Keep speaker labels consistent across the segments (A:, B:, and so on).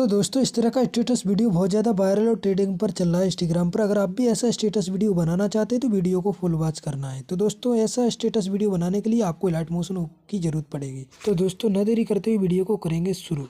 A: तो दोस्तों इस तरह का स्टेटस वीडियो बहुत ज़्यादा वायरल और ट्रेंडिंग पर चल रहा है इंस्टाग्राम पर। अगर आप भी ऐसा स्टेटस वीडियो बनाना चाहते हैं तो वीडियो को फुल वॉच करना है। तो दोस्तों ऐसा स्टेटस वीडियो बनाने के लिए आपको लाइट मोशन की जरूरत पड़ेगी। तो दोस्तों न देरी करते हुए वीडियो को करेंगे शुरू।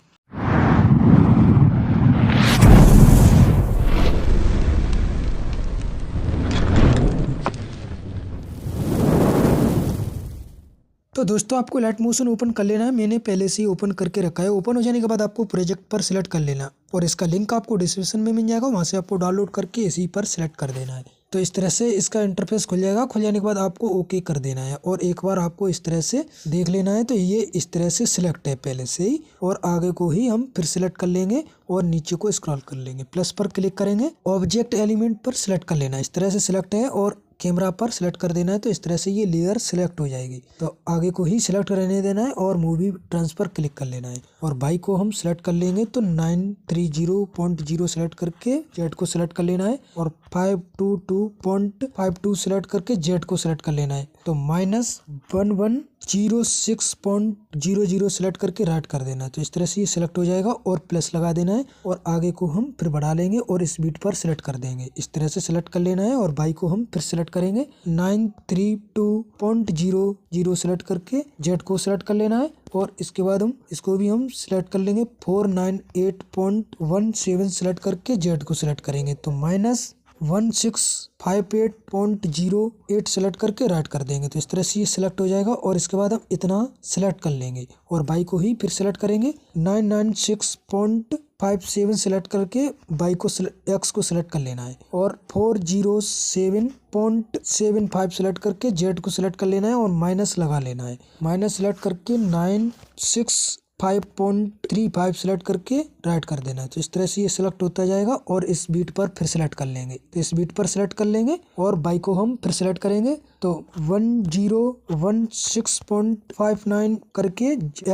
A: तो दोस्तों आपको लाइट मोशन ओपन कर लेना है। मैंने पहले से ही ओपन करके रखा है। ओपन हो जाने के बाद आपको प्रोजेक्ट पर सिलेक्ट कर लेना और इसका लिंक आपको डिस्क्रिप्शन में मिल जाएगा, वहां से आपको डाउनलोड करके इसी पर सिलेक्ट कर देना है। तो इस तरह से इसका इंटरफेस खुल जाएगा। खुल जाने के बाद आपको ओके कर देना है और एक बार आपको इस तरह से देख लेना है। तो ये इस तरह से सिलेक्ट है पहले से ही, और आगे को ही हम फिर सिलेक्ट कर लेंगे और नीचे को स्क्रॉल कर लेंगे। प्लस पर क्लिक करेंगे, ऑब्जेक्ट एलिमेंट पर सिलेक्ट कर लेना है। इस तरह से सिलेक्ट है और कैमरा पर सिलेक्ट कर देना है। तो इस तरह से ये लेयर सिलेक्ट हो जाएगी। तो आगे को ही सिलेक्ट रहने देना है और मूवी ट्रांसफर क्लिक कर लेना है। और बाई को हम सिलेक्ट कर लेंगे तो 930.0 सिलेक्ट करके जेड को सिलेक्ट कर लेना है और 522.52 सिलेक्ट करके जेड को सिलेक्ट कर लेना है। तो -1106.00 सिलेक्ट करके राइट कर देना है। तो इस तरह से ये सिलेक्ट हो जाएगा और प्लस लगा देना है और आगे को हम फिर बढ़ा लेंगे और इस बीट पर सिलेक्ट कर देंगे। इस तरह से सिलेक्ट कर लेना है और बाई को हम फिर सिलेक्ट करेंगे 932.00 सिलेक्ट करके जेड को सिलेक्ट कर लेना है और इसके बाद हम इसको भी हम सिलेक्ट कर लेंगे 498.17 सिलेक्ट करके जेड को सिलेक्ट करेंगे। तो -1658.08 सिलेक्ट करके राइट कर देंगे। तो इस तरह से ये सिलेक्ट हो जाएगा और इसके बाद हम इतना सिलेक्ट कर लेंगे और बाई को ही फिर सिलेक्ट करेंगे 996.57 सिलेक्ट करके बाई को एक्स को सिलेक्ट कर लेना है और 407.75 सिलेक्ट करके जेड को सिलेक्ट कर लेना है और माइनस लगा लेना है। माइनस सिलेक्ट करके 965.35 सिलेक्ट करके राइट कर देना है। तो इस तरह से ये सिलेक्ट होता जाएगा और इस बीट पर फिर सिलेक्ट कर लेंगे। तो इस बीट पर सिलेक्ट कर लेंगे और बाई को हम फिर सिलेक्ट करेंगे तो 1016.59 करके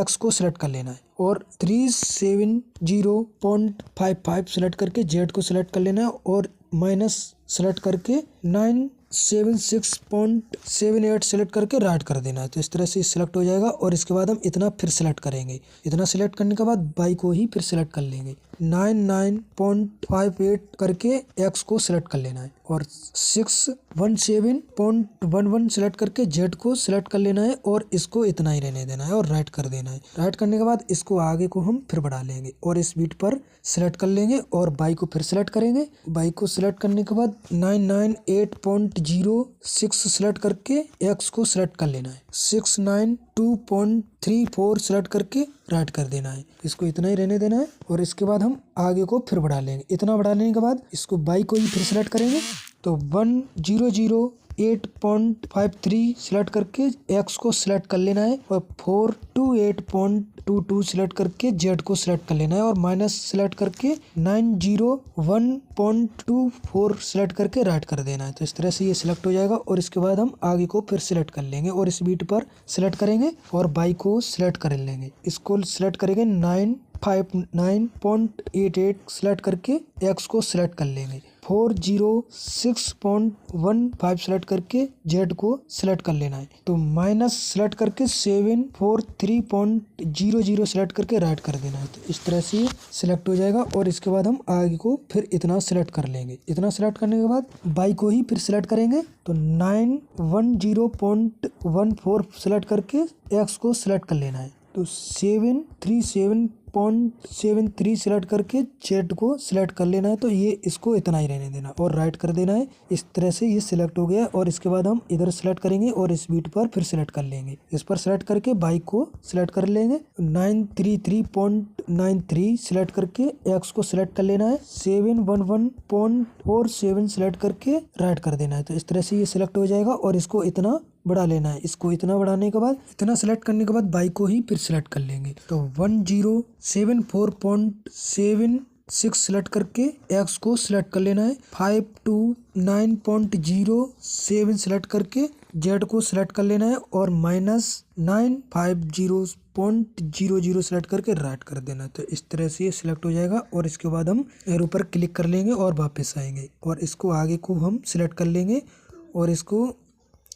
A: एक्स को सिलेक्ट कर लेना है और 370.55 सिलेक्ट करके जेड को सिलेक्ट कर लेना है और माइनस सिलेक्ट करके 976.78 सिलेक्ट करके राइट कर देना है। तो इस तरह से सिलेक्ट हो जाएगा और इसके बाद हम इतना फिर सिलेक्ट करेंगे। इतना सिलेक्ट करने के बाद बाई को ही फिर सिलेक्ट कर लेंगे 99.58 करके एक्स को सिलेक्ट कर लेना है और 617.11 सिलेक्ट करके जेड को सिलेक्ट कर लेना है और इसको इतना ही रहने देना है और राइट कर देना है। राइट करने के बाद इसको आगे को हम फिर बढ़ा लेंगे और इस बीट पर सिलेक्ट कर लेंगे और बाई को फिर सिलेक्ट करेंगे। बाई को सिलेक्ट करने के बाद 998.06 सिलेक्ट करके एक्स को सिलेक्ट कर लेना है। 692.34 सिलेक्ट करके राइट कर देना है। इसको इतना ही रहने देना है और इसके बाद हम आगे को फिर बढ़ा लेंगे। इतना बढ़ा लेने के बाद इसको बाई को ही फिर सिलेक्ट करेंगे तो 1008.53 सिलेक्ट करके एक्स को सिलेक्ट कर लेना है और 428.22 सिलेक्ट करके जेड को सिलेक्ट कर लेना है और माइनस सिलेक्ट करके 901.24 सिलेक्ट करके राइट कर देना है। तो इस तरह से ये सिलेक्ट हो जाएगा और इसके बाद हम आगे को फिर सिलेक्ट कर लेंगे और इस बीट पर सिलेक्ट करेंगे और बाई को सिलेक्ट कर लेंगे। इसको सिलेक्ट करेंगे 959.88 सिलेक्ट करके एक्स को सिलेक्ट कर लेंगे। 406.15 सिलेक्ट करके जेड को सिलेक्ट कर लेना है। तो माइनस सिलेक्ट करके 743.00 सिलेक्ट करके राइट कर देना है। तो इस तरह से सिलेक्ट हो जाएगा और इसके बाद हम आगे को फिर इतना सिलेक्ट कर लेंगे। इतना सिलेक्ट करने के बाद बाई को ही फिर सिलेक्ट करेंगे तो 910.14 सिलेक्ट करके एक्स को सिलेक्ट कर लेना है। तो 737.73 सिलेक्ट करके जेड को सिलेक्ट कर लेना है। तो ये इसको इतना ही रहने देना और राइट कर देना है। इस तरह से ये सिलेक्ट हो गया और इसके बाद हम इधर सिलेक्ट करेंगे और इस बीट पर फिर सिलेक्ट कर लेंगे। इस पर सिलेक्ट करके बाई को सिलेक्ट कर लेंगे 933.93 सिलेक्ट करके एक्स को सिलेक्ट कर लेना है। 711.47 सिलेक्ट करके राइट कर देना है। तो इस तरह से ये सिलेक्ट हो जाएगा और इसको इतना बढ़ा लेना है। इसको इतना बढ़ाने के बाद इतना सिलेक्ट करने के बाद बाई को ही फिर सिलेक्ट कर लेंगे तो 1074.76 सिलेक्ट करके एक्स को सिलेक्ट कर लेना है। 529.07 सिलेक्ट करके जेड को सिलेक्ट कर लेना है और -950.00 सिलेक्ट करके राइट कर देना है। तो इस तरह से ये सिलेक्ट हो जाएगा और इसके बाद हम एरो पर क्लिक कर लेंगे और वापस आएंगे और इसको आगे को हम सिलेक्ट कर लेंगे और इसको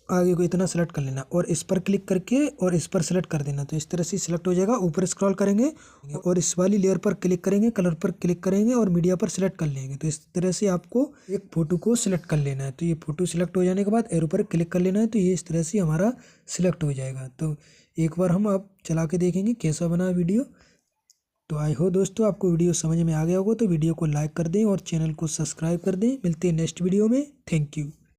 A: आगे को इतना सेलेक्ट कर लेना और इस पर क्लिक करके और इस पर सेलेक्ट कर देना। तो इस तरह से सिलेक्ट हो जाएगा। ऊपर स्क्रॉल करेंगे और इस वाली लेयर पर क्लिक करेंगे, कलर पर क्लिक करेंगे और मीडिया पर सिलेक्ट कर लेंगे। तो इस तरह से आपको एक फ़ोटो को सिलेक्ट कर लेना है। तो ये फ़ोटो सिलेक्ट हो जाने के बाद एरो पर क्लिक कर लेना है। तो ये इस तरह से हमारा सिलेक्ट हो जाएगा। तो एक बार हम अब चला के देखेंगे कैसा बना वीडियो। तो आई हो दोस्तों आपको वीडियो समझ में आ गया होगा। तो वीडियो को लाइक कर दें और चैनल को सब्सक्राइब कर दें। मिलते हैं नेक्स्ट वीडियो में। Thank you.